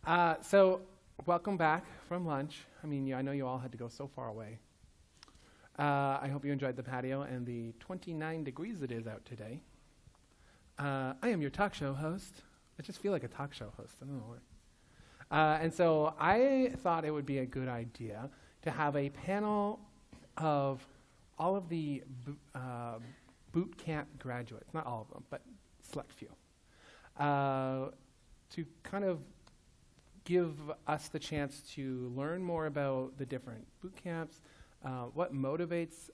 So welcome back from lunch. I mean, I know you all had to go so far away. I hope you enjoyed the patio and the 29 degrees it is out today. I am your talk show host. I just feel like a talk show host. I don't know why. And so I thought it would be a good idea to have a panel of all of the Bootcamp graduates, not all of them, but select few, to kind of give us the chance to learn more about the different boot camps, what motivates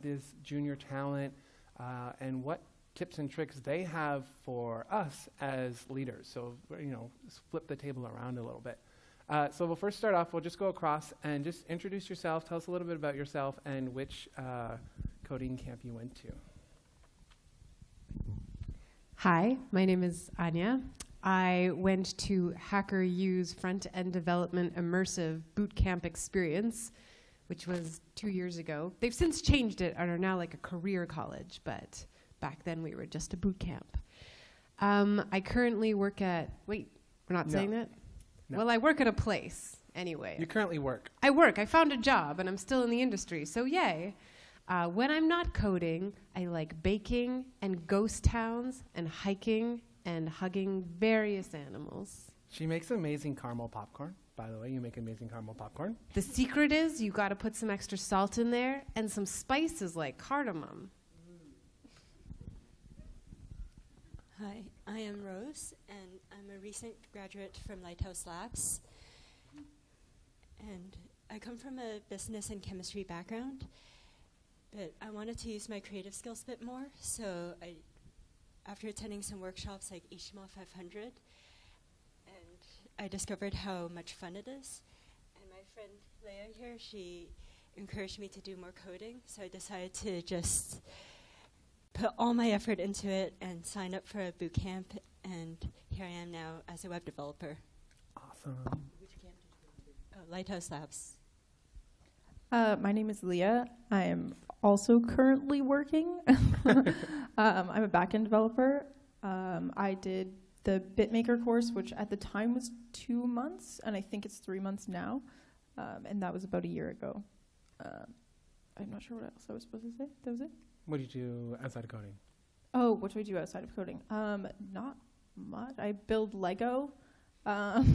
this junior talent, and what tips and tricks they have for us as leaders. So, just flip the table around a little bit. So we'll first start off, we'll just go across and just introduce yourself, tell us a little bit about yourself and which coding camp you went to. Hi, my name is Anya. I went to Hacker U's front-end development immersive bootcamp experience, which was 2 years ago. They've since changed it and are now like a career college, but back then we were just a bootcamp. I currently work at, wait, we're not saying that? No. Well, I work at a place anyway. You currently work? I work. I found a job and I'm still in the industry, so yay. When I'm not coding, I like baking and ghost towns and hiking and hugging various animals. She makes amazing caramel popcorn. By the way, you make amazing caramel popcorn. The secret is you got to put some extra salt in there and some spices like cardamom. Hi, I am Rose, and I'm a recent graduate from Lighthouse Labs. And I come from a business and chemistry background, but I wanted to use my creative skills a bit more, so after attending some workshops like HTML 500, and I discovered how much fun it is. And my friend Leigha here, she encouraged me to do more coding, so I decided to just put all my effort into it and sign up for a boot camp, and here I am now as a web developer. Awesome. Which camp did you go to? Oh, Lighthouse Labs. My name is Leah. I am also currently working. I'm a backend developer. I did the BitMaker course, which at the time was 2 months, and I think it's 3 months now, and that was about a year ago. I'm not sure what else I was supposed to say. That was it? What do you do outside of coding? Oh, what do I do outside of coding? Not much. I build Lego. So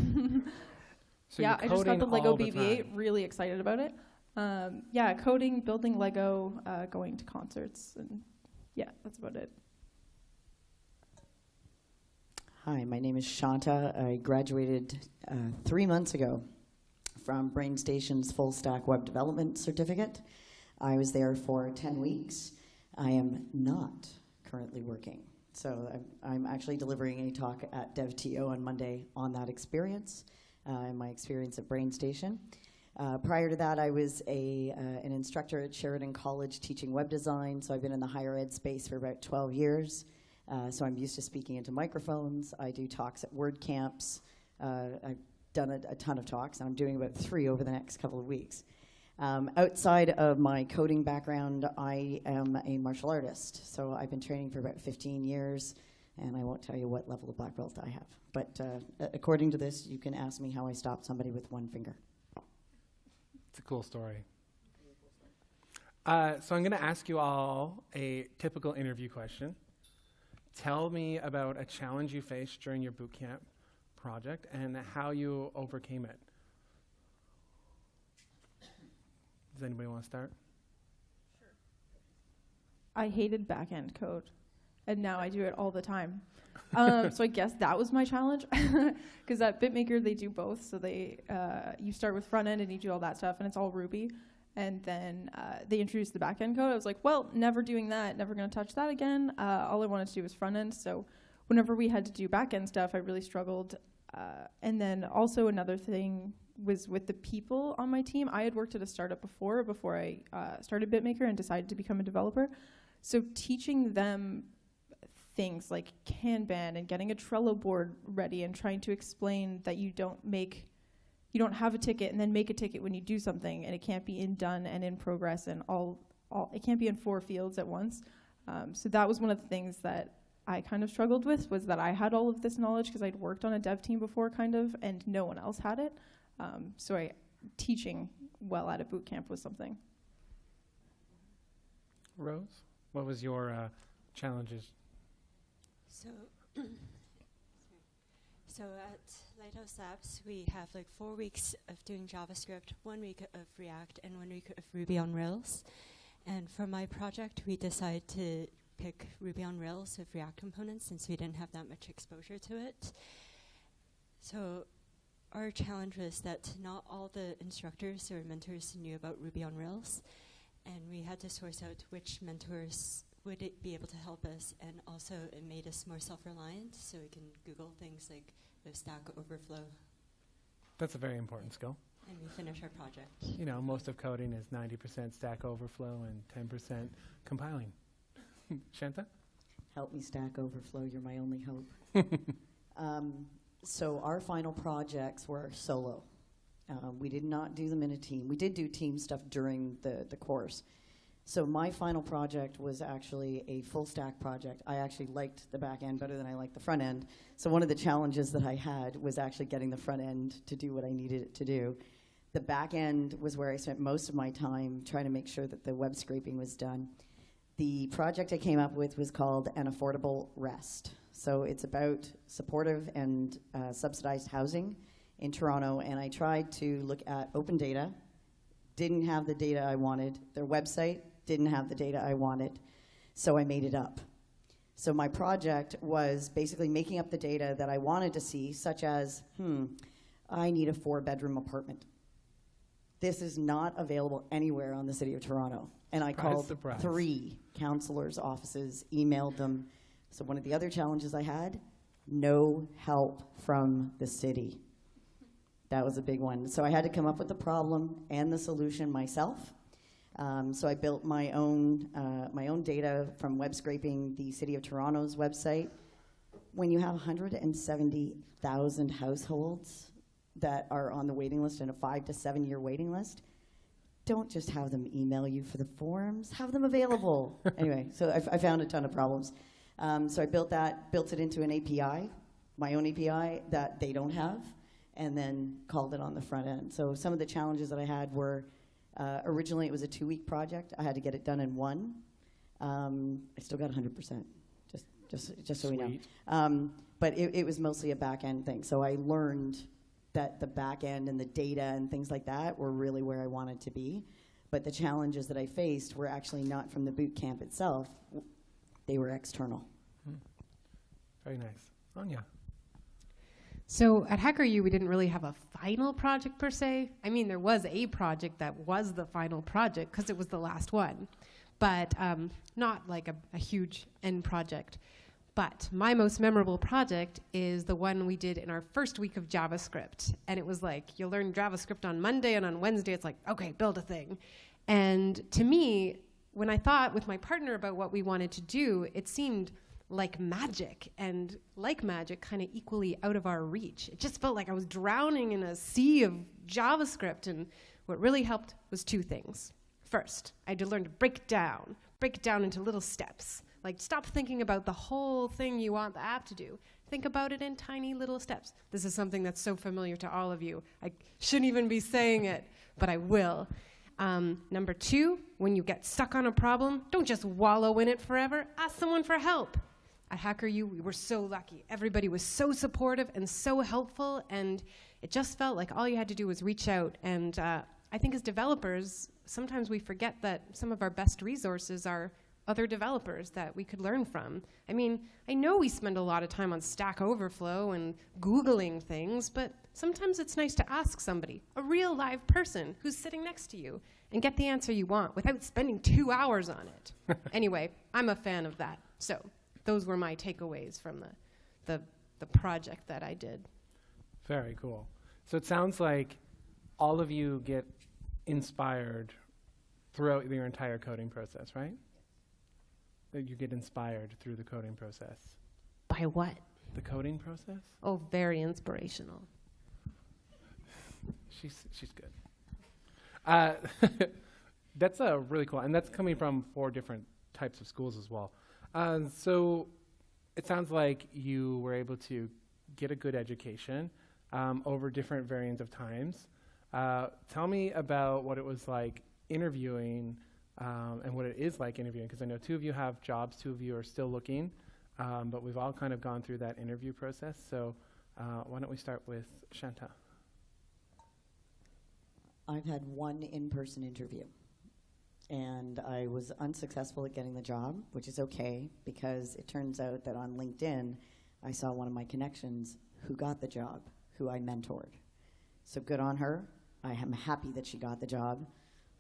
yeah, I just got the Lego BB-8, time. really excited about it. Yeah, coding, building Lego, going to concerts, and yeah, that's about it. Hi, my name is Shanta. I graduated 3 months ago from BrainStation's full stack web development certificate. I was there for 10 weeks. I am not currently working. So I'm actually delivering a talk at DevTO on Monday on that experience, and my experience at BrainStation. Prior to that, I was an instructor at Sheridan College teaching web design, so I've been in the higher ed space for about 12 years. So I'm used to speaking into microphones. I do talks at WordCamps. I've done a ton of talks, and I'm doing about 3 over the next couple of weeks. Outside of my coding background, I am a martial artist. So I've been training for about 15 years, and I won't tell you what level of black belt I have. But according to this, you can ask me how I stopped somebody with 1 finger. It's a cool story. So I'm going to ask you all a typical interview question. Tell me about a challenge you faced during your bootcamp project and how you overcame it. Does anybody want to start? Sure. I hated back-end code, and now I do it all the time. So I guess that was my challenge, because at BitMaker they do both. So you start with front end and you do all that stuff, and it's all Ruby. And then they introduced the back end code. I was like, well, never doing that, never going to touch that again. All I wanted to do was front end. So whenever we had to do back end stuff, I really struggled. And then also another thing was with the people on my team. I had worked at a startup before I started BitMaker and decided to become a developer. So teaching them things like Kanban and getting a Trello board ready and trying to explain that you don't have a ticket and then make a ticket when you do something, and it can't be in done and in progress and all it can't be in 4 fields at once. So that was one of the things that I kind of struggled with was that I had all of this knowledge because I'd worked on a dev team before kind of, and no one else had it. So teaching well at a boot camp was something. Rose, what was your challenges? So, so at Lighthouse Labs, we have like 4 weeks of doing JavaScript, 1 week of React, and 1 week of Ruby on Rails. And for my project, we decided to pick Ruby on Rails with React components since we didn't have that much exposure to it. So our challenge was that not all the instructors or mentors knew about Ruby on Rails, and we had to source out which mentors would be able to help us, and also it made us more self-reliant, so we can Google things like the Stack Overflow. That's a very important skill. And we finish our project. You know, most of coding is 90% Stack Overflow and 10% compiling. Shanta? Help me, Stack Overflow. You're my only hope. So our final projects were solo. We did not do them in a team. We did do team stuff during the course. So my final project was actually a full stack project. I actually liked the back end better than I liked the front end. So one of the challenges that I had was actually getting the front end to do what I needed it to do. The back end was where I spent most of my time trying to make sure that the web scraping was done. The project I came up with was called An Affordable Rest. So it's about supportive and subsidized housing in Toronto, and I tried to look at open data, didn't have the data I wanted. Their website didn't have the data I wanted, so I made it up. So my project was basically making up the data that I wanted to see, such as, I need a 4-bedroom apartment. This is not available anywhere on the City of Toronto. And I called 3 councillors' offices, emailed them. So one of the other challenges I had, no help from the city. That was a big one. So I had to come up with the problem and the solution myself. So I built my own data from web scraping the City of Toronto's website. When you have 170,000 households that are on the waiting list and a 5 to 7 year waiting list, don't just have them email you for the forms, have them available. Anyway, so I found a ton of problems. So I built it into an API, my own API that they don't have, and then called it on the front end. So some of the challenges that I had were, originally it was a 2-week project. I had to get it done in 1. I still got 100%, just so we know. But it was mostly a back end thing. So I learned that the back end and the data and things like that were really where I wanted to be. But the challenges that I faced were actually not from the boot camp itself. They were external. Very nice. Anya? So at HackerU, we didn't really have a final project per se. I mean, there was a project that was the final project because it was the last one, but not like a huge end project. But my most memorable project is the one we did in our first week of JavaScript. And it was like, you'll learn JavaScript on Monday, and on Wednesday it's like, okay, build a thing. And to me, when I thought with my partner about what we wanted to do, it seemed like magic, and like magic, kind of equally out of our reach. It just felt like I was drowning in a sea of JavaScript, and what really helped was 2 things. First, I had to learn to break it down into little steps. Like, stop thinking about the whole thing you want the app to do. Think about it in tiny little steps. This is something that's so familiar to all of you. I shouldn't even be saying it, but I will. Number 2, when you get stuck on a problem, don't just wallow in it forever. Ask someone for help. At HackerU, we were so lucky. Everybody was so supportive and so helpful, and it just felt like all you had to do was reach out. And I think as developers, sometimes we forget that some of our best resources are other developers that we could learn from. I mean, I know we spend a lot of time on Stack Overflow and Googling things, but sometimes it's nice to ask somebody, a real live person who's sitting next to you, and get the answer you want without spending 2 hours on it. Anyway, I'm a fan of that. So those were my takeaways from the project that I did. Very cool. So it sounds like all of you get inspired throughout your entire coding process, right? That you get inspired through the coding process. By what? The coding process? Oh, very inspirational. She's good. That's really cool, and that's coming from 4 different types of schools as well. So it sounds like you were able to get a good education over different variants of times. Tell me about what it was like interviewing and what it is like interviewing, because I know 2 of you have jobs, 2 of you are still looking, but we've all kind of gone through that interview process. So why don't we start with Shanta? I've had 1 in-person interview, and I was unsuccessful at getting the job, which is okay, because it turns out that on LinkedIn, I saw one of my connections who got the job, who I mentored. So good on her. I am happy that she got the job.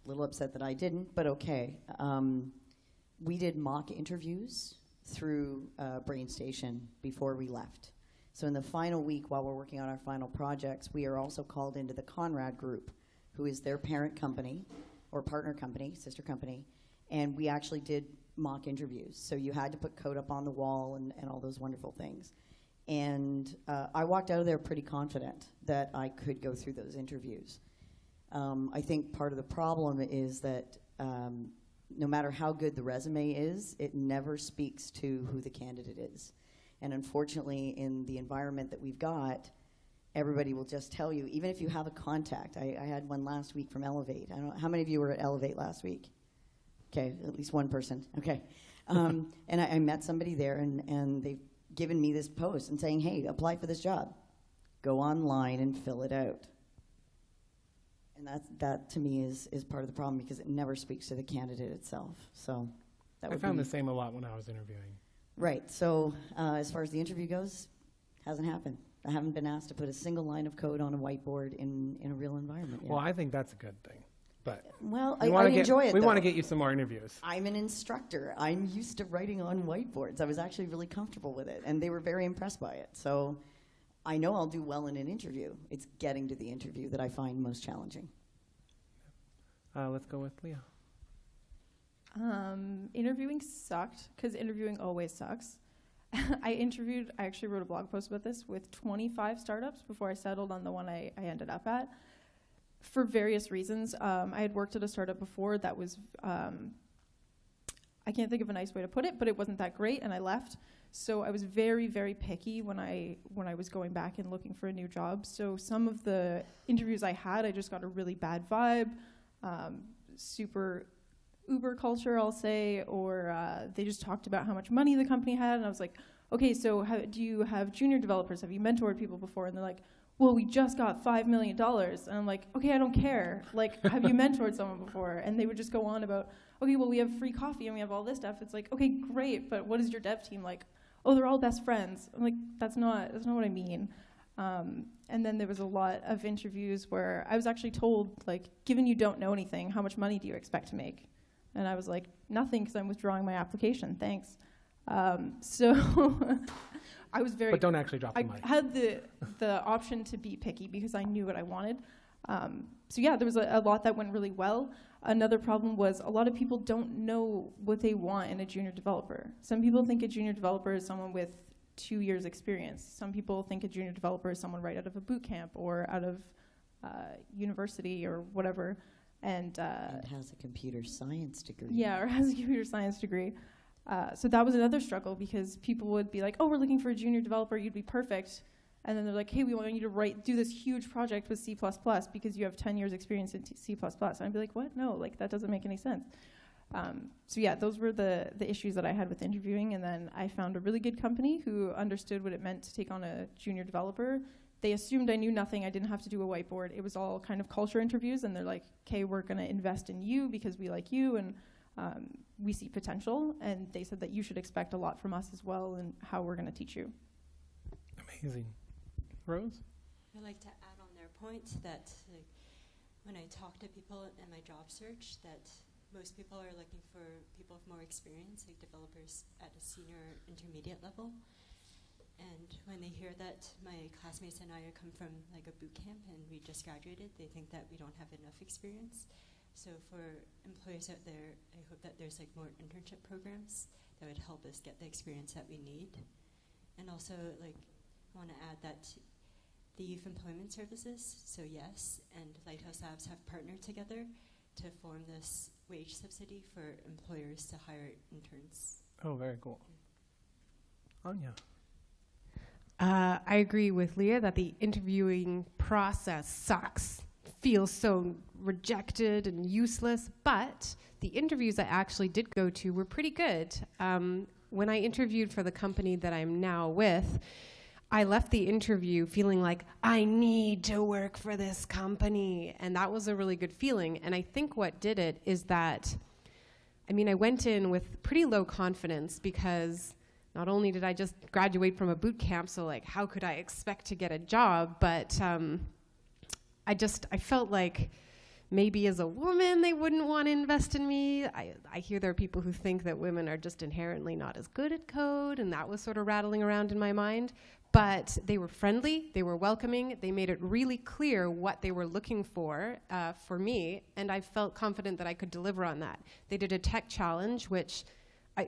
A little upset that I didn't, but okay. We did mock interviews through BrainStation before we left. So in the final week, while we're working on our final projects, we are also called into the Conrad group, who is their parent company, or partner company, sister company, and we actually did mock interviews. So you had to put code up on the wall and all those wonderful things. And I walked out of there pretty confident that I could go through those interviews. I think part of the problem is that no matter how good the resume is, it never speaks to who the candidate is. And unfortunately, in the environment that we've got, everybody will just tell you, even if you have a contact. I had one last week from Elevate. I don't know, how many of you were at Elevate last week? Okay, at least one person. Okay. And I met somebody there, and they've given me this post and saying, hey, apply for this job. Go online and fill it out. And that to me is part of the problem, because it never speaks to the candidate itself. So that I found the same a lot when I was interviewing. Right. So as far as the interview goes, hasn't happened. I haven't been asked to put a single line of code on a whiteboard in a real environment yet. Well, I think that's a good thing. But well, I enjoy it. We want to get you some more interviews. I'm an instructor. I'm used to writing on whiteboards. I was actually really comfortable with it, and they were very impressed by it. So I know I'll do well in an interview. It's getting to the interview that I find most challenging. Let's go with Leigha. Interviewing sucked, because interviewing always sucks. I actually wrote a blog post about this, with 25 startups before I settled on the one I ended up at, for various reasons. I had worked at a startup before that was, I can't think of a nice way to put it, but it wasn't that great, and I left. So I was very, very picky when I was going back and looking for a new job. So some of the interviews I had, I just got a really bad vibe, super Uber culture, I'll say, or they just talked about how much money the company had, and I was like, okay, so do you have junior developers? Have you mentored people before? And they're like, well, we just got $5 million. And I'm like, okay, I don't care. Like, have you mentored someone before? And they would just go on about, okay, well, we have free coffee and we have all this stuff. It's like, okay, great, but what is your dev team like? Oh, they're all best friends. I'm like, that's not what I mean. And then there was a lot of interviews where I was actually told, like, given you don't know anything, how much money do you expect to make? And I was like, nothing, because I'm withdrawing my application, thanks. So I was very... But don't actually drop the mic. I had the option to be picky because I knew what I wanted. So yeah, there was a lot that went really well. Another problem was a lot of people don't know what they want in a junior developer. Some people think a junior developer is someone with 2 years experience. Some people think a junior developer is someone right out of a boot camp or out of university or whatever. And has a computer science degree. Yeah, or has a computer science degree. So that was another struggle, because people would be like, oh, we're looking for a junior developer, you'd be perfect. And then they're like, hey, we want you to do this huge project with C++ because you have 10 years experience in C++. And I'd be like, what? No, like, that doesn't make any sense. So yeah, those were the issues that I had with interviewing. And then I found a really good company who understood what it meant to take on a junior developer. They assumed I knew nothing. I didn't have to do a whiteboard. It was all kind of culture interviews, and they're like, okay, we're going to invest in you because we like you, and we see potential. And they said that you should expect a lot from us as well, and how we're going to teach you. Amazing. Rose? I'd like to add on their point that when I talk to people in my job search, that most people are looking for people with more experience, like developers at a senior intermediate level. And when they hear that my classmates and I come from like a boot camp and we just graduated, they think that we don't have enough experience. So for employers out there, I hope that there's like more internship programs that would help us get the experience that we need. And also, like, I want to add that the youth employment services, so yes, and Lighthouse Labs have partnered together to form this wage subsidy for employers to hire interns. Oh, very cool. Anya. I agree with Leigha that the interviewing process sucks. Feels so rejected and useless, but the interviews I actually did go to were pretty good. When I interviewed for the company that I'm now with, I left the interview feeling like I need to work for this company, and that was a really good feeling. And I think what did it is that, I went in with pretty low confidence because not only did I just graduate from a boot camp, so like how could I expect to get a job, but I felt like maybe as a woman they wouldn't want to invest in me. I hear there are people who think that women are just inherently not as good at code, and that was sort of rattling around in my mind. But they were friendly, they were welcoming, they made it really clear what they were looking for me, and I felt confident that I could deliver on that. They did a tech challenge, which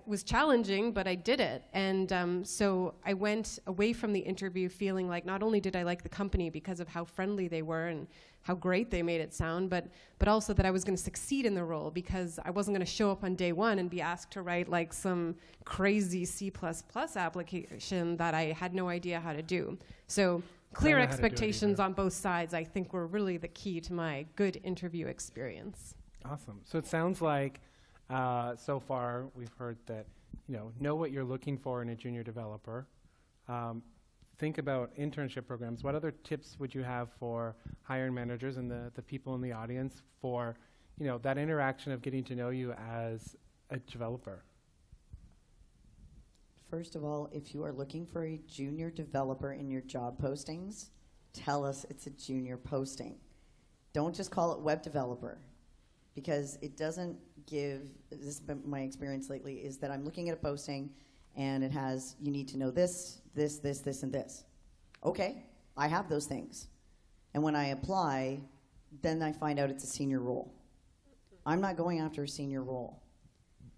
was challenging, but I did it. And so I went away from the interview feeling like not only did I like the company because of how friendly they were and how great they made it sound, but also that I was going to succeed in the role because I wasn't going to show up on day one and be asked to write like some crazy C++ application that I had no idea how to do. So clear expectations on both sides, I think, were really the key to my good interview experience. Awesome. So it sounds like so far we've heard that, know what you're looking for in a junior developer. Think about internship programs. What other tips would you have for hiring managers and the people in the audience for, that interaction of getting to know you as a developer? First of all, if you are looking for a junior developer in your job postings, tell us it's a junior posting. Don't just call it web developer, because it doesn't give, this has been my experience lately, is that I'm looking at a posting and it has, you need to know this, this, this, this, and this. Okay, I have those things. And when I apply, then I find out it's a senior role. I'm not going after a senior role.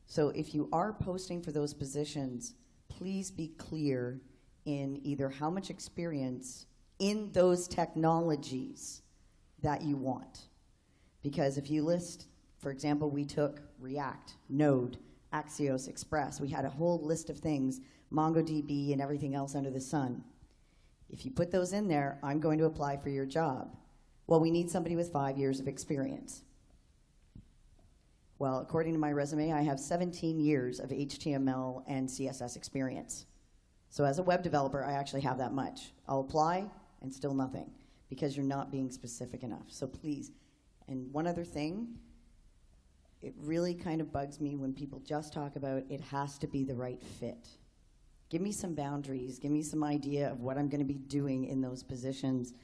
So if you are posting for those positions, please be clear in either how much experience in those technologies that you want. Because if you list, for example, we took React, Node, Axios, Express. We had a whole list of things, MongoDB and everything else under the sun. If you put those in there, I'm going to apply for your job. Well, we need somebody with 5 years of experience. Well, according to my resume, I have 17 years of HTML and CSS experience. So as a web developer, I actually have that much. I'll apply and still nothing because you're not being specific enough. So please. And one other thing, it really kind of bugs me when people just talk about it has to be the right fit. Give me some boundaries. Give me some idea of what I'm going to be doing in those positions.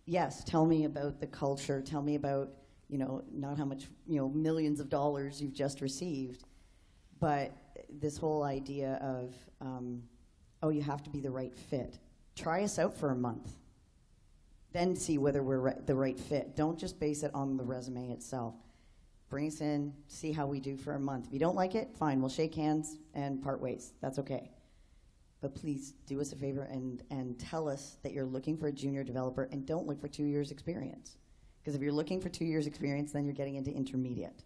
Yes, tell me about the culture. Tell me about, not how much, millions of dollars you've just received. But this whole idea of, you have to be the right fit. Try us out for a month. Then see whether we're the right fit. Don't just base it on the resume itself. Bring us in, see how we do for a month. If you don't like it, fine, we'll shake hands and part ways. That's okay. But please do us a favor and tell us that you're looking for a junior developer and don't look for 2 years experience. Because if you're looking for 2 years experience, then you're getting into intermediate.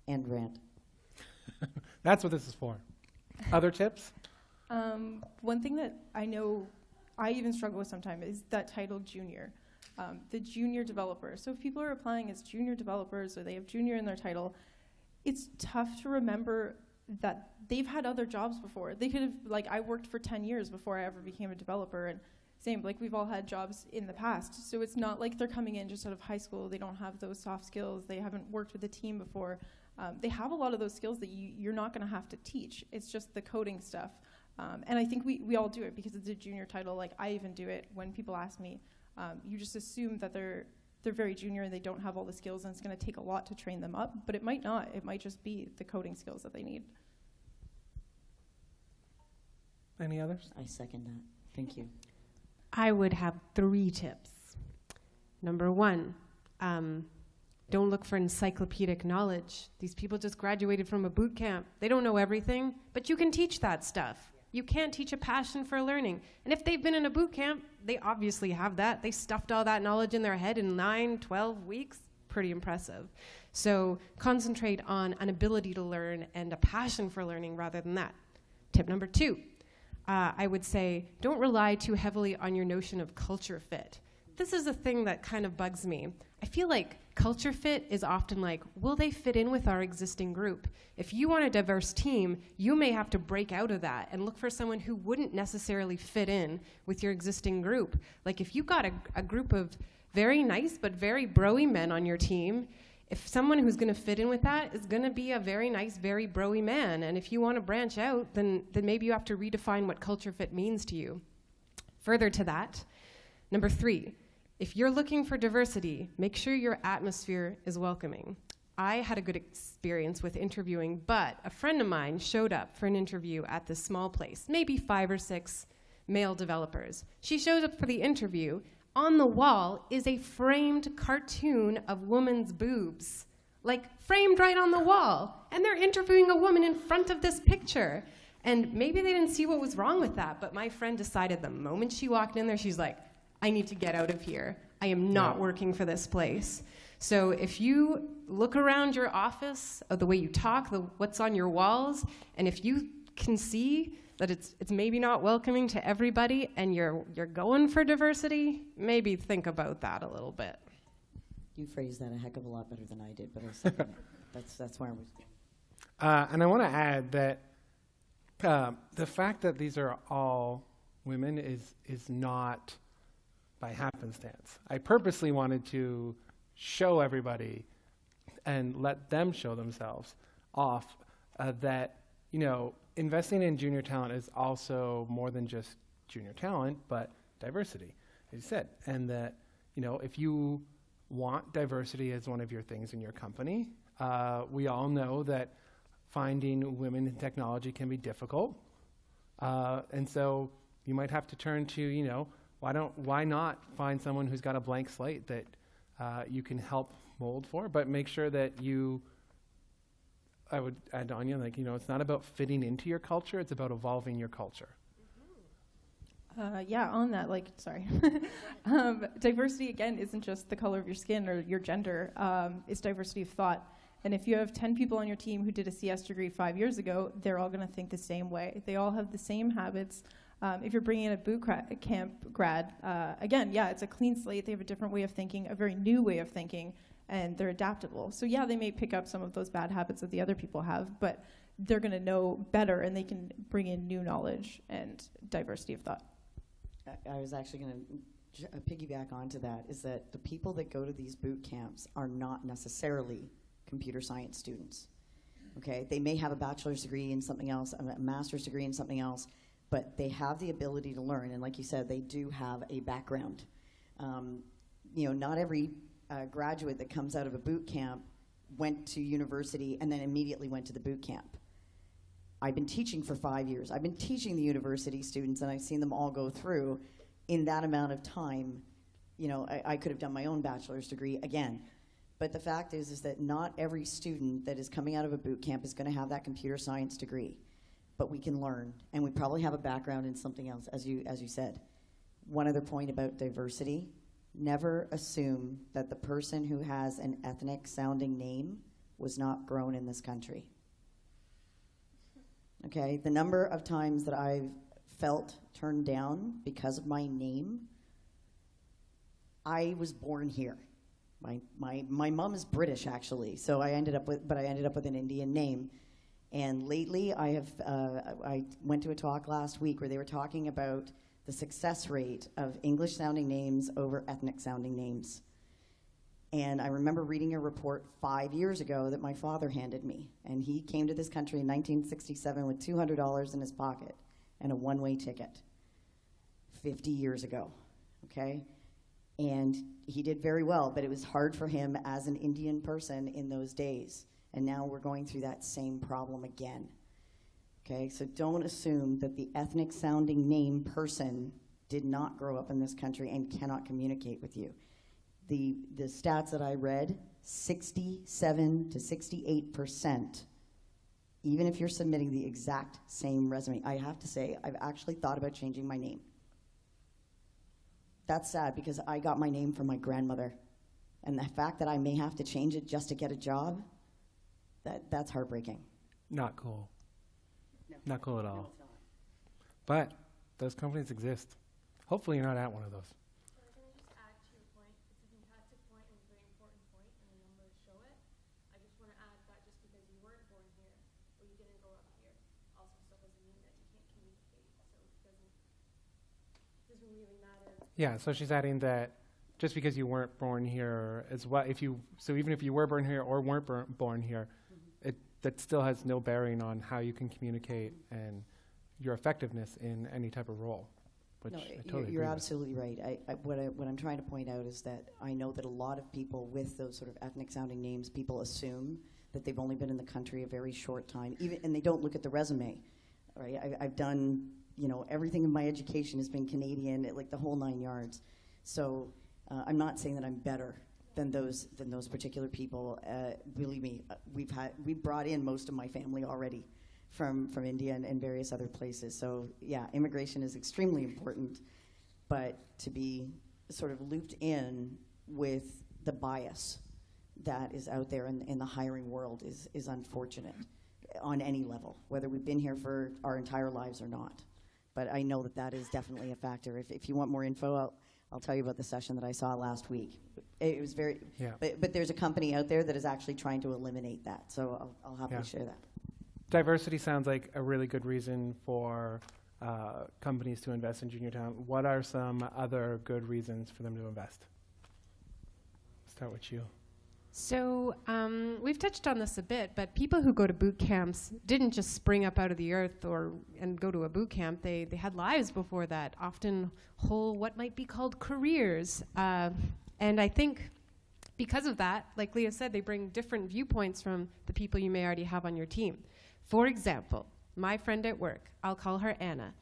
And rant. That's what this is for. Other tips? One thing that I know I even struggle with sometimes is that title junior. The junior developer. So if people are applying as junior developers or they have junior in their title, it's tough to remember that they've had other jobs before. They could have, I worked for 10 years before I ever became a developer, and same, we've all had jobs in the past. So it's not like they're coming in just out of high school. They don't have those soft skills. They haven't worked with a team before. They have a lot of those skills that you're not going to have to teach. It's just the coding stuff. And I think we all do it because it's a junior title. I even do it when people ask me. You just assume that they're very junior and they don't have all the skills, and it's going to take a lot to train them up, but it might not. It might just be the coding skills that they need. Any others? I second that. Thank you. I would have 3 tips. Number 1, don't look for encyclopedic knowledge. These people just graduated from a boot camp. They don't know everything, but you can teach that stuff. You can't teach a passion for learning. And if they've been in a boot camp, they obviously have that. They stuffed all that knowledge in their head in 9, 12 weeks. Pretty impressive. So concentrate on an ability to learn and a passion for learning rather than that. tip number 2. I would say don't rely too heavily on your notion of culture fit. This is a thing that kind of bugs me. I feel like culture fit is often like, will they fit in with our existing group? If you want a diverse team, you may have to break out of that and look for someone who wouldn't necessarily fit in with your existing group. Like if you've got a group of very nice but very bro-y men on your team, if someone who's going to fit in with that is going to be a very nice, very bro-y man, and if you want to branch out, then maybe you have to redefine what culture fit means to you. Further to that, number 3, if you're looking for diversity, make sure your atmosphere is welcoming. I had a good experience with interviewing, but a friend of mine showed up for an interview at this small place, maybe 5 or 6 male developers. She shows up for the interview. On the wall is a framed cartoon of women's boobs, like framed right on the wall. And they're interviewing a woman in front of this picture. And maybe they didn't see what was wrong with that, but my friend decided the moment she walked in there, she's like, I need to get out of here. I am not working for this place. So if you look around your office, the way you talk, what's on your walls, and if you can see that it's maybe not welcoming to everybody and you're going for diversity, maybe think about that a little bit. You phrased that a heck of a lot better than I did, but I second it. That's where I was. And I want to add that the fact that these are all women is not by happenstance. I purposely wanted to show everybody and let them show themselves off that, investing in junior talent is also more than just junior talent, but diversity, as you said. And that, if you want diversity as one of your things in your company, we all know that finding women in technology can be difficult. And so you might have to turn to, why not find someone who's got a blank slate that you can help mold for, but make sure that I would add, Anya, it's not about fitting into your culture, it's about evolving your culture. On that, diversity, again, isn't just the color of your skin or your gender. It's diversity of thought. And if you have 10 people on your team who did a CS degree 5 years ago, they're all going to think the same way. They all have the same habits. If you're bringing in a Bootcamp grad, it's a clean slate. They have a different way of thinking, a very new way of thinking, and they're adaptable. So they may pick up some of those bad habits that the other people have, but they're going to know better, and they can bring in new knowledge and diversity of thought. I was actually going to piggyback onto that, is that the people that go to these boot camps are not necessarily computer science students. Okay, they may have a bachelor's degree in something else, a master's degree in something else, but they have the ability to learn, and like you said, they do have a background. Not every graduate that comes out of a boot camp went to university and then immediately went to the boot camp. I've been teaching for 5 years. I've been teaching the university students, and I've seen them all go through. In that amount of time, I could have done my own bachelor's degree again. But the fact is that not every student that is coming out of a boot camp is going to have that computer science degree. But we can learn, and we probably have a background in something else, as you said. One other point about diversity: never assume that the person who has an ethnic-sounding name was not grown in this country. Okay, the number of times that I've felt turned down because of my name. I was born here. My mom is British, actually, so I ended up with an Indian name. And lately, I went to a talk last week where they were talking about the success rate of English-sounding names over ethnic-sounding names. And I remember reading a report 5 years ago that my father handed me. And he came to this country in 1967 with $200 in his pocket and a one-way ticket 50 years ago, okay? And he did very well, but it was hard for him as an Indian person in those days. And now we're going through that same problem again. Okay, so don't assume that the ethnic-sounding name person did not grow up in this country and cannot communicate with you. The stats that I read, 67 to 68%, even if you're submitting the exact same resume. I have to say, I've actually thought about changing my name. That's sad because I got my name from my grandmother. And the fact that I may have to change it just to get a job, that's heartbreaking. Not cool. No. Not cool at No, all. it's not. But those companies exist. Hopefully you're not at one of those. Can I just add to your point? It's a fantastic point and a very important point, and the numbers show it. I just want to add that just because you weren't born here or you didn't grow up here also still doesn't mean that you can't communicate. So it doesn't really matter. Yeah, so she's adding that just because you weren't born here as well, so even if you were born here or weren't born here, that still has no bearing on how you can communicate and your effectiveness in any type of role. Which No, I totally you're agree with. absolutely right. What I'm trying to point out is that I know that a lot of people with those sort of ethnic-sounding names, people assume that they've only been in the country a very short time, and they don't look at the resume. Right? I've done, everything in my education has been Canadian, like the whole 9 yards. So I'm not saying that I'm better than those particular people. Believe me, we've brought in most of my family already from India and various other places. So yeah, immigration is extremely important, but to be sort of looped in with the bias that is out there in the hiring world is unfortunate on any level, whether we've been here for our entire lives or not. But I know that is definitely a factor. If you want more info, I'll tell you about the session that I saw last week. It was very, Yeah. but there's a company out there that is actually trying to eliminate that. So I'll happily share that. Diversity sounds like a really good reason for companies to invest in junior talent. What are some other good reasons for them to invest? Start with you. So we've touched on this a bit, but people who go to boot camps didn't just spring up out of the earth and go to a boot camp. They had lives before that, often whole what might be called careers. And I think because of that, like Leigha said, they bring different viewpoints from the people you may already have on your team. For example, my friend at work, I'll call her Anna.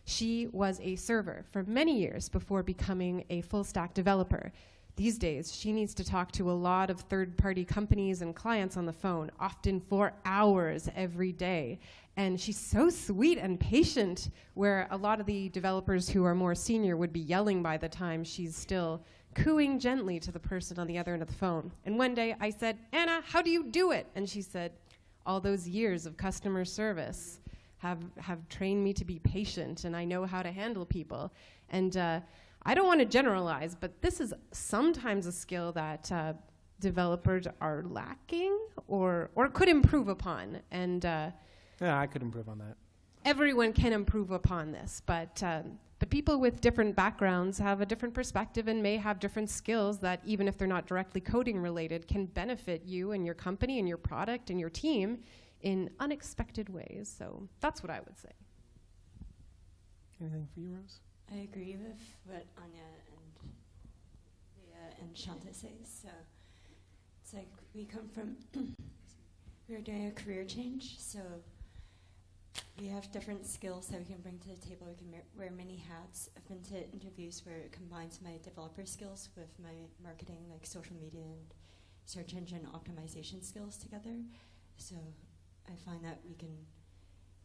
She was a server for many years before becoming a full-stack developer. These days, she needs to talk to a lot of third-party companies and clients on the phone, often for hours every day. And she's so sweet and patient, where a lot of the developers who are more senior would be yelling by the time she's still cooing gently to the person on the other end of the phone. And one day I said, "Anna, how do you do it?" And she said, "All those years of customer service have trained me to be patient, and I know how to handle people." And I don't want to generalize, but this is sometimes a skill that developers are lacking or could improve upon. And Yeah, I could improve on that. everyone can improve upon this, but people with different backgrounds have a different perspective and may have different skills that, even if they're not directly coding related, can benefit you and your company and your product and your team in unexpected ways. So that's what I would say. Anything for you, Rose? I agree with what Anya and Leigha and Shanta say. So it's like we come from, we're doing a career change, so we have different skills that we can bring to the table. We can wear many hats. I've been to interviews where it combines my developer skills with my marketing, like social media and search engine optimization skills together. So I find that we can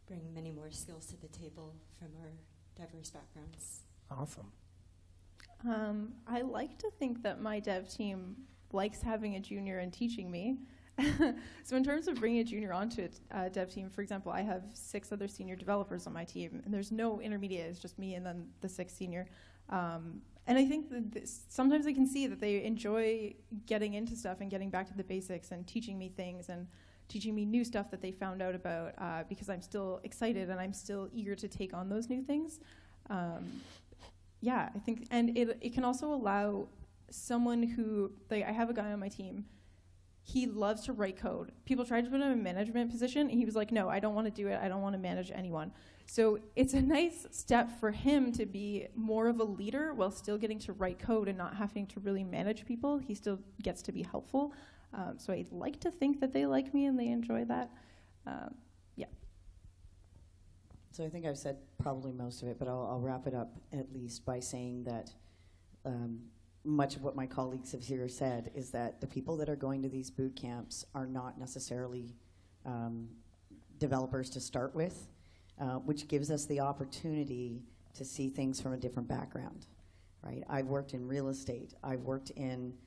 bring many more skills to the table from our diverse backgrounds. Awesome. I like to think that my dev team likes having a junior and teaching me. So in terms of bringing a junior onto a dev team, for example, I have 6 other senior developers on my team, and there's no intermediate, it's just me and then the 6th senior. And I think that sometimes I can see that they enjoy getting into stuff and getting back to the basics and teaching me things and teaching me new stuff that they found out about because I'm still excited and I'm still eager to take on those new things. Yeah, I think, and it can also allow someone who, like, I have a guy on my team, he loves to write code. People tried to put him in a management position, and he was like, "No, I don't want to do it. I don't want to manage anyone." So it's a nice step for him to be more of a leader while still getting to write code and not having to really manage people. He still gets to be helpful. So I'd like to think that they like me and they enjoy that. Yeah. So I think I've said probably most of it, but I'll wrap it up at least by saying that much of what my colleagues have here said is that the people that are going to these boot camps are not necessarily developers to start with, which gives us the opportunity to see things from a different background, right? I've worked in real estate. I've worked in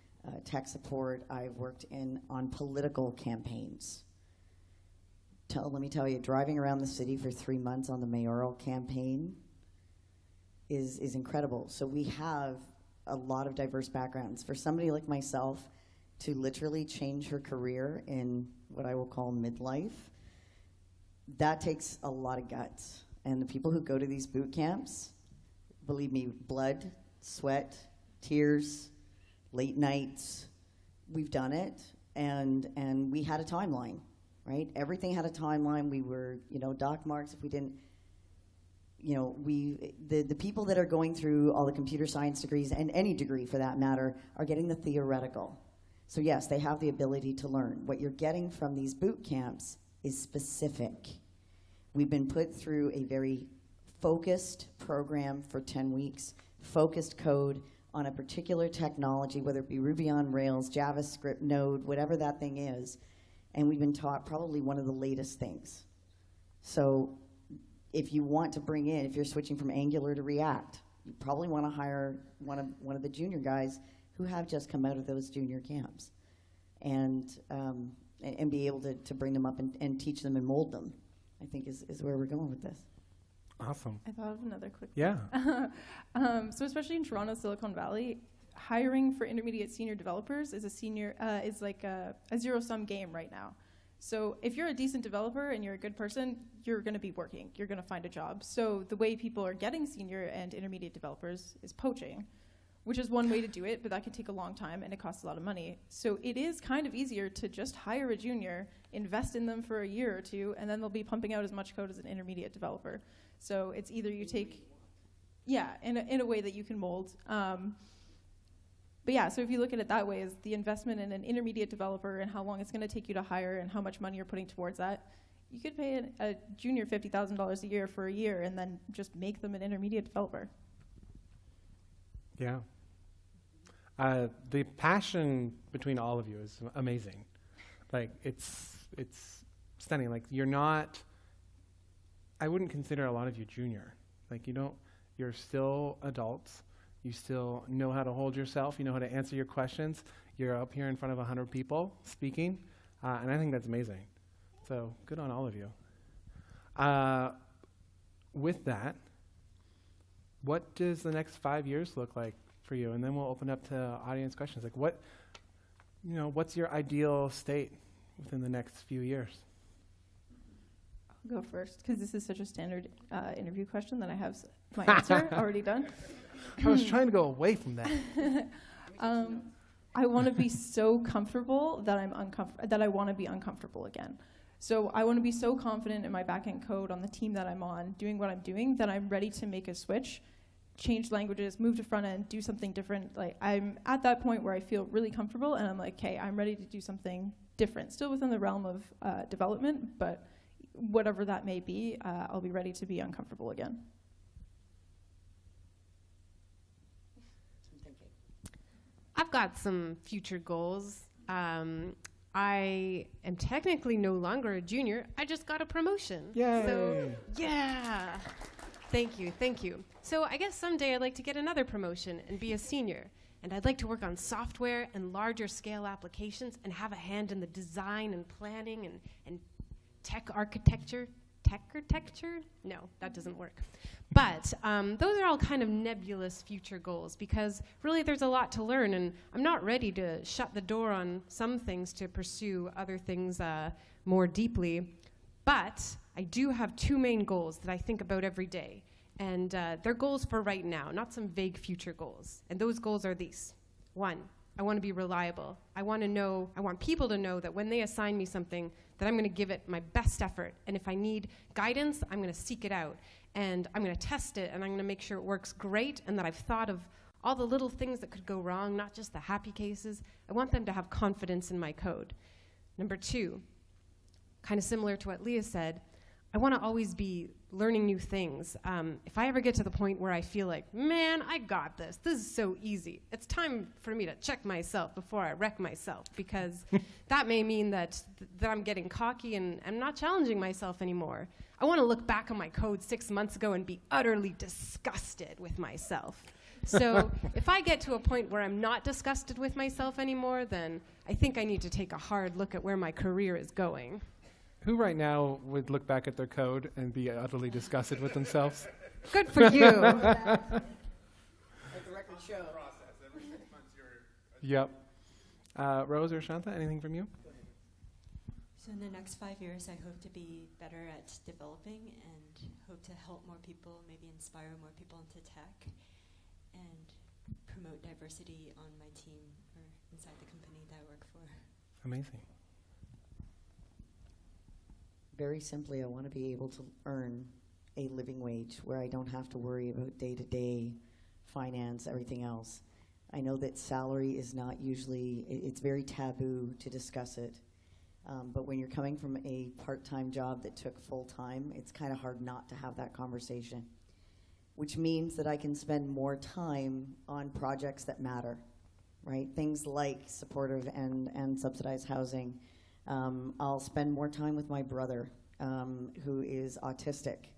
tech support. I've worked on political campaigns. let me tell you, driving around the city for 3 months on the mayoral campaign is incredible. So we have a lot of diverse backgrounds. For somebody like myself to literally change her career in what I will call midlife, that takes a lot of guts. And the people who go to these boot camps, believe me, blood, sweat, tears, late nights, we've done it, and we had a timeline, right? Everything had a timeline. We were, dock marks if we didn't, the people that are going through all the computer science degrees, and any degree for that matter, are getting the theoretical. So yes, they have the ability to learn. What you're getting from these boot camps is specific. We've been put through a very focused program for 10 weeks, focused code on a particular technology, whether it be Ruby on Rails, JavaScript, Node, whatever that thing is, and we've been taught probably one of the latest things. So if you want to bring in, if you're switching from Angular to React, you probably want to hire one of the junior guys who have just come out of those junior camps, and be able to bring them up and teach them and mold them, I think is where we're going with this. Awesome. I thought of another quick Yeah. So especially in Toronto, Silicon Valley, hiring for intermediate senior developers is is like a zero-sum game right now. So if you're a decent developer and you're a good person, you're going to be working. You're going to find a job. So the way people are getting senior and intermediate developers is poaching, which is one way to do it, but that can take a long time and it costs a lot of money. So it is kind of easier to just hire a junior, invest in them for a year or two, and then they'll be pumping out as much code as an intermediate developer. So it's either you take, in a way that you can mold. But yeah, so if you look at it that way, is the investment in an intermediate developer and how long it's going to take you to hire and how much money you're putting towards that, you could pay a junior $50,000 a year for a year and then just make them an intermediate developer. Yeah. The passion between all of you is amazing. Like, it's stunning. Like, you're not, I wouldn't consider a lot of you junior. Like, you're still adults. You still know how to hold yourself. You know how to answer your questions. You're up here in front of 100 people speaking, and I think that's amazing. So good on all of you. With that, what does the next 5 years look like for you? And then we'll open up to audience questions. Like, what's your ideal state within the next few years? I'll go first, because this is such a standard interview question that I have my answer already done. I was trying to go away from that. I want to be so comfortable that I want to be uncomfortable again. So I want to be so confident in my backend code on the team that I'm on, doing what I'm doing, that I'm ready to make a switch, change languages, move to front end, do something different. Like, I'm at that point where I feel really comfortable, and I'm like, okay, I'm ready to do something different, still within the realm of development, but whatever that may be, I'll be ready to be uncomfortable again. I've got some future goals. I am technically no longer a junior. I just got a promotion. Yay. So, yeah. Thank you. So I guess someday I'd like to get another promotion and be a senior. And I'd like to work on software and larger scale applications and have a hand in the design and planning and tech architecture. Tech architecture? No, that doesn't work. But those are all kind of nebulous future goals, because really there's a lot to learn, and I'm not ready to shut the door on some things to pursue other things more deeply. But I do have two main goals that I think about every day. And they're goals for right now, not some vague future goals. And those goals are these. 1, I want to be reliable. I want people to know that when they assign me something, that I'm going to give it my best effort. And if I need guidance, I'm going to seek it out. And I'm going to test it, and I'm going to make sure it works great, and that I've thought of all the little things that could go wrong, not just the happy cases. I want them to have confidence in my code. Number 2, kind of similar to what Leigha said, I want to always be learning new things. If I ever get to the point where I feel like, man, I got this. This is so easy. It's time for me to check myself before I wreck myself, because that may mean that I'm getting cocky and I'm not challenging myself anymore. I want to look back on my code 6 months ago and be utterly disgusted with myself. So if I get to a point where I'm not disgusted with myself anymore, then I think I need to take a hard look at where my career is going. Who right now would look back at their code and be utterly disgusted with themselves? Good for you. Yep. Rose or Shanta, anything from you? So in the next 5 years, I hope to be better at developing and hope to help more people, maybe inspire more people into tech, and promote diversity on my team or inside the company that I work for. Amazing. Very simply, I want to be able to earn a living wage where I don't have to worry about day-to-day finance, everything else. I know that salary is not usually, it's very taboo to discuss it. But when you're coming from a part-time job that took full-time, it's kind of hard not to have that conversation, which means that I can spend more time on projects that matter, right? Things like supportive and subsidized housing. I'll spend more time with my brother, who is autistic.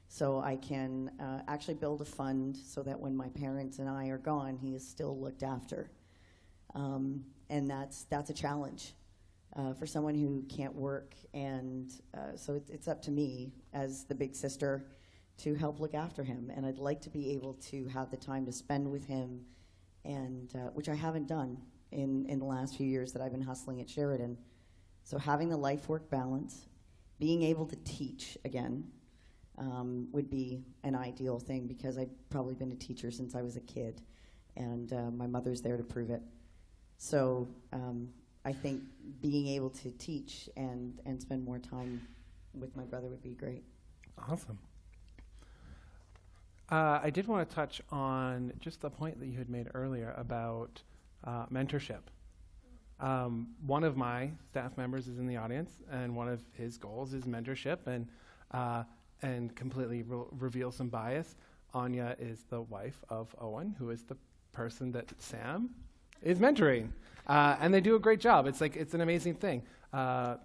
So I can actually build a fund so that when my parents and I are gone, he is still looked after. And that's a challenge for someone who can't work. And so it's up to me as the big sister to help look after him. And I'd like to be able to have the time to spend with him, and which I haven't done in the last few years that I've been hustling at Sheridan. So having the life-work balance, being able to teach again, would be an ideal thing, because I've probably been a teacher since I was a kid, and my mother's there to prove it. So I think being able to teach and spend more time with my brother would be great. Awesome. I did want to touch on just the point that you had made earlier about mentorship. One of my staff members is in the audience, and one of his goals is mentorship, and completely reveal some bias. Anya is the wife of Owen, who is the person that Sam is mentoring, and they do a great job. It's an amazing thing.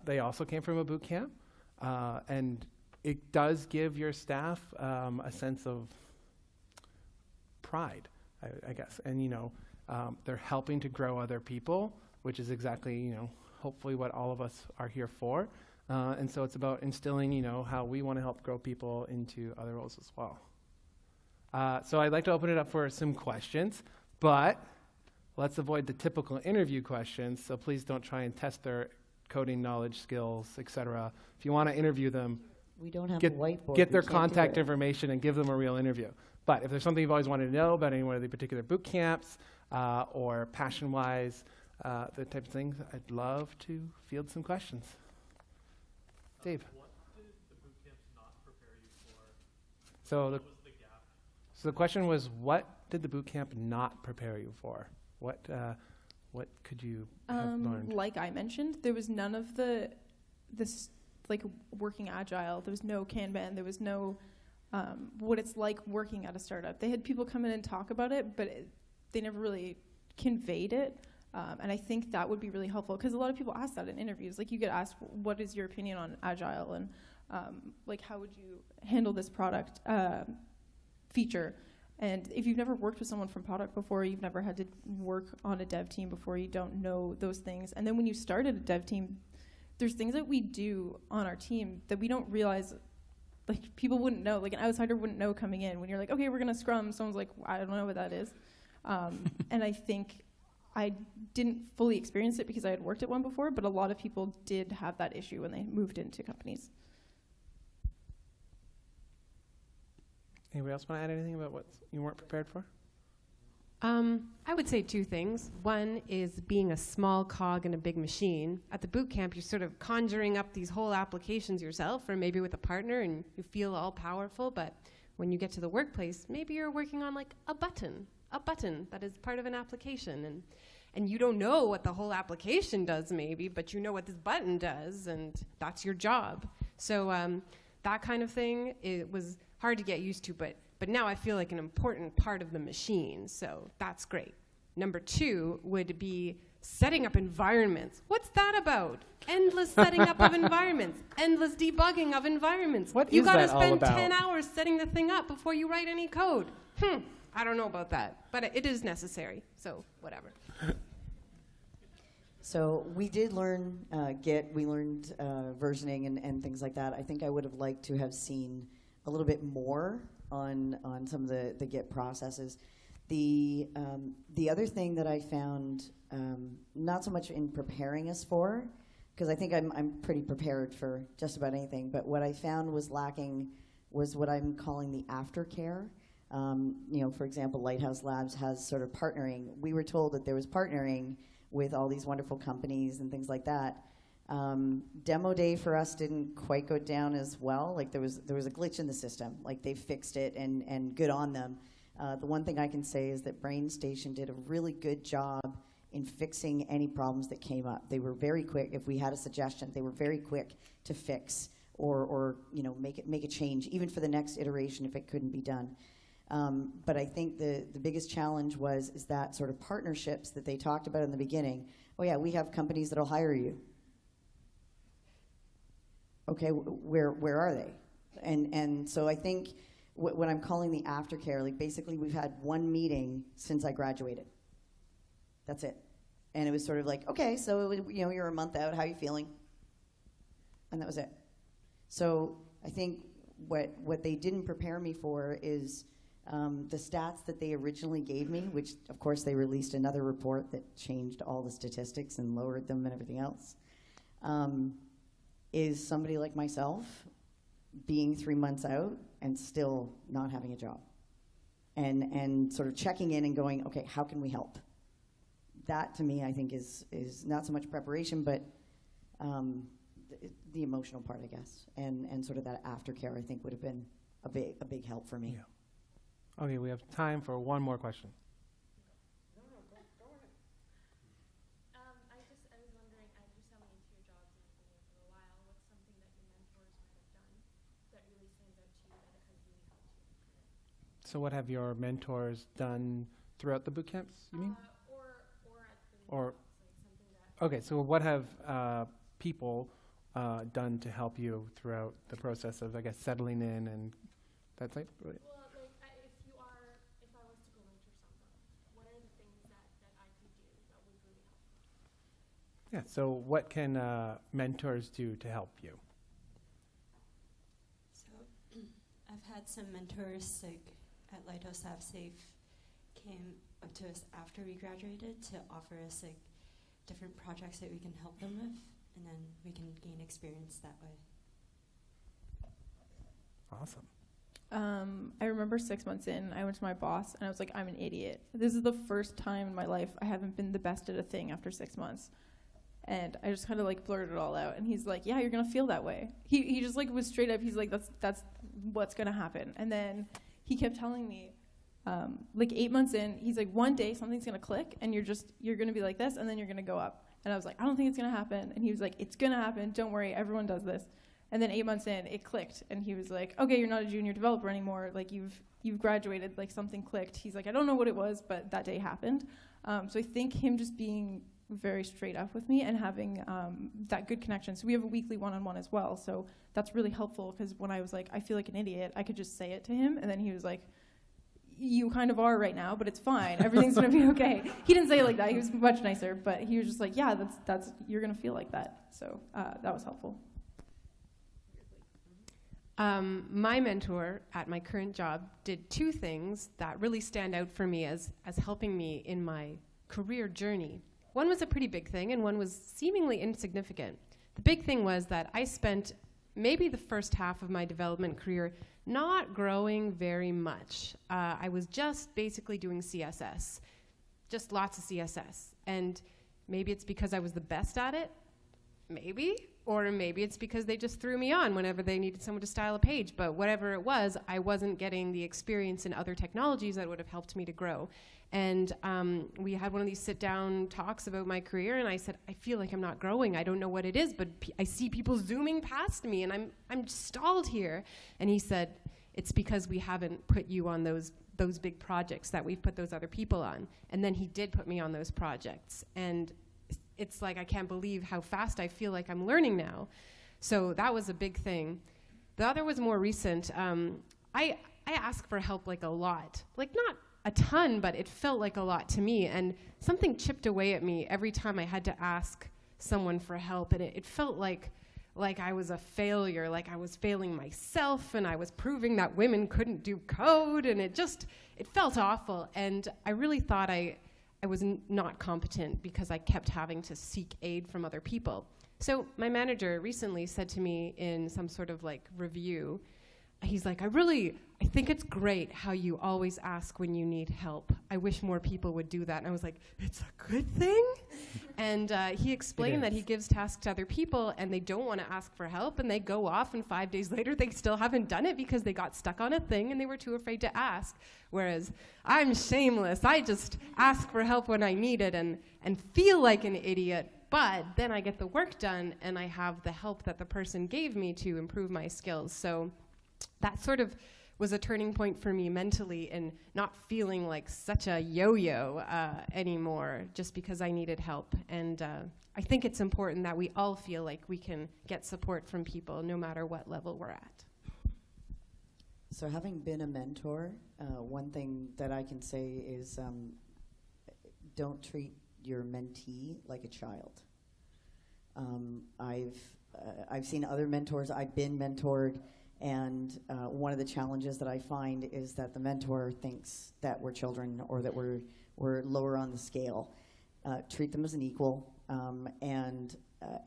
They also came from a boot camp, and it does give your staff a sense of pride, I guess, and they're helping to grow other people, which is exactly hopefully what all of us are here for. And so it's about instilling, how we want to help grow people into other roles as well. So I'd like to open it up for some questions, but let's avoid the typical interview questions. So please don't try and test their coding knowledge, skills, etc. If you want to interview them, We don't have get, a whiteboard. get their We can't do contact it. information and give them a real interview. But if there's something you've always wanted to know about any one of the particular boot camps or passion-wise, the type of things, I'd love to field some questions. Dave. What did the boot camps not prepare you for? So What the, was the gap? so the question was, what did the boot camp not prepare you for? What could you have learned? Like I mentioned, there was none of this like working agile. There was no Kanban. There was no what it's like working at a startup. They had people come in and talk about it, but they never really conveyed it. And I think that would be really helpful, because a lot of people ask that in interviews. Like, you get asked, what is your opinion on agile, and like, how would you handle this product feature? And if you've never worked with someone from product before, you've never had to work on a dev team before, you don't know those things. And then when you started a dev team, there's things that we do on our team that we don't realize, like, people wouldn't know. Like, an outsider wouldn't know coming in. When you're like, okay, we're going to Scrum, someone's like, I don't know what that is. And I think I didn't fully experience it because I had worked at one before, but a lot of people did have that issue when they moved into companies. Anybody else want to add anything about what you weren't prepared for? I would say two things. One is being a small cog in a big machine. At the boot camp, you're sort of conjuring up these whole applications yourself, or maybe with a partner, and you feel all powerful. But when you get to the workplace, maybe you're working on like a button that is part of an application, and you don't know what the whole application does maybe, but you know what this button does, and that's your job. So that kind of thing, it was hard to get used to, but now I feel like an important part of the machine, so that's great. Number two would be setting up environments. What's that about? Endless setting up of environments, endless debugging of environments. What you is gotta that all spend about? 10 hours setting the thing up before you write any code. I don't know about that, but it is necessary, so whatever. So we did learn Git, we learned versioning and things like that. I think I would have liked to have seen a little bit more on some of the Git processes. The other thing that I found, not so much in preparing us for, because I think I'm pretty prepared for just about anything, but what I found was lacking was what I'm calling the aftercare. For example, Lighthouse Labs has sort of partnering. We were told that there was partnering with all these wonderful companies and things like that. Demo day for us didn't quite go down as well. Like there was a glitch in the system. Like they fixed it and good on them. The one thing I can say is that BrainStation did a really good job in fixing any problems that came up. They were very quick. If we had a suggestion, they were very quick to fix or make a change, even for the next iteration if it couldn't be done. But I think the biggest challenge is that sort of partnerships that they talked about in the beginning. Oh yeah, we have companies that'll hire you. Okay, where are they? And so I think what I'm calling the aftercare, like basically we've had one meeting since I graduated. That's it. And it was sort of like, okay, so you're a month out, how are you feeling? And that was it. So I think what they didn't prepare me for is the stats that they originally gave me, which of course they released another report that changed all the statistics and lowered them and everything else, is somebody like myself being 3 months out and still not having a job. And sort of checking in and going, okay, how can we help? That to me I think is not so much preparation, but the emotional part, I guess. And sort of that aftercare I think would have been a big help for me. Yeah. Okay, we have time for one more question. Go ahead. I was wondering, as you're selling into your jobs and you've been here for a while, what's something that your mentors might have done that really stands out to you that has really helped you in your career? So what have your mentors done throughout the boot camps, you mean? Or at the Or- jobs, like something that... Okay, so what have people done to help you throughout the process of, I guess, settling in and that type? Well, like, if I was to go mentor someone, what are the things that I could do that would really help? Yeah, so what can mentors do to help you? So I've had some mentors like at Lighthouse Labs. They came up to us after we graduated to offer us like different projects that we can help them with, and then we can gain experience that way. Awesome. I remember 6 months in, I went to my boss and I was like, I'm an idiot. This is the first time in my life I haven't been the best at a thing after 6 months. And I just kind of like blurted it all out. And he's like, yeah, you're going to feel that way. He just like was straight up. He's like, that's what's going to happen. And then he kept telling me, like 8 months in, he's like, one day something's going to click and you're going to be like this and then you're going to go up. And I was like, I don't think it's going to happen. And he was like, it's going to happen. Don't worry. Everyone does this. And then 8 months in, it clicked. And he was like, okay, you're not a junior developer anymore. Like you've graduated, like something clicked. He's like, I don't know what it was, but that day happened. So I think him just being very straight up with me and having that good connection. So we have a weekly one-on-one as well. So that's really helpful because when I was like, I feel like an idiot, I could just say it to him. And then he was like, you kind of are right now, but it's fine. Everything's going to be okay. He didn't say it like that. He was much nicer. But he was just like, yeah, that's you're going to feel like that. So that was helpful. My mentor at my current job did two things that really stand out for me as helping me in my career journey. One was a pretty big thing, and one was seemingly insignificant. The big thing was that I spent maybe the first half of my development career not growing very much. I was just basically doing CSS, just lots of CSS. And maybe it's because I was the best at it, maybe. Or maybe it's because they just threw me on whenever they needed someone to style a page. But whatever it was, I wasn't getting the experience in other technologies that would have helped me to grow. And we had one of these sit-down talks about my career, and I said, I feel like I'm not growing. I don't know what it is, but I see people zooming past me, and I'm stalled here. And he said, it's because we haven't put you on those big projects that we've put those other people on. And then he did put me on those projects. And it's like I can't believe how fast I feel like I'm learning now. So that was a big thing. The other was more recent. I ask for help like a lot. Like not a ton, but it felt like a lot to me. And something chipped away at me every time I had to ask someone for help. And it felt like I was a failure, like I was failing myself, and I was proving that women couldn't do code. And it felt awful. And I really thought I was not competent because I kept having to seek aid from other people. So my manager recently said to me in some sort of like review, he's like, I think it's great how you always ask when you need help. I wish more people would do that. And I was like, it's a good thing? And he explained that he gives tasks to other people and they don't want to ask for help, and they go off and 5 days later they still haven't done it because they got stuck on a thing and they were too afraid to ask. Whereas I'm shameless. I just ask for help when I need it and feel like an idiot, but then I get the work done and I have the help that the person gave me to improve my skills. So that sort of was a turning point for me mentally, and not feeling like such a yo-yo anymore just because I needed help. And I think it's important that we all feel like we can get support from people no matter what level we're at. So having been a mentor, one thing that I can say is don't treat your mentee like a child. I've seen other mentors, I've been mentored, and one of the challenges that I find is that the mentor thinks that we're children or that we're lower on the scale. Treat them as an equal and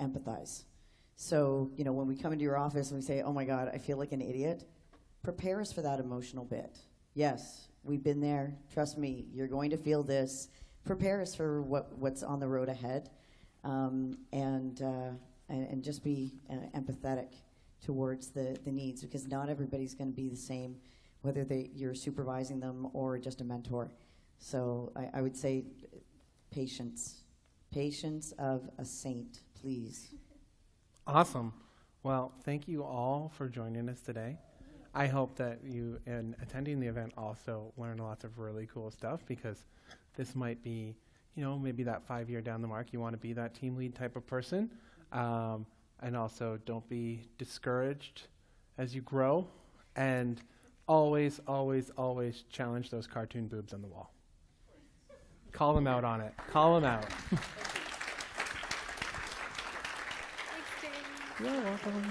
empathize. So, when we come into your office and we say, oh my God, I feel like an idiot, prepare us for that emotional bit. Yes, we've been there. Trust me, you're going to feel this. Prepare us for what's on the road ahead, and just be empathetic towards the needs, because not everybody's going to be the same, whether you're supervising them or just a mentor. So I would say patience of a saint, please. Awesome. Well, thank you all for joining us today. I hope that you, in attending the event, also learn lots of really cool stuff, because this might be, maybe that 5 year down the mark, you want to be that team lead type of person. And also, don't be discouraged as you grow. And always, always, always challenge those cartoon boobs on the wall. Call them out on it. Call them out. Thanks, Dave. You're welcome.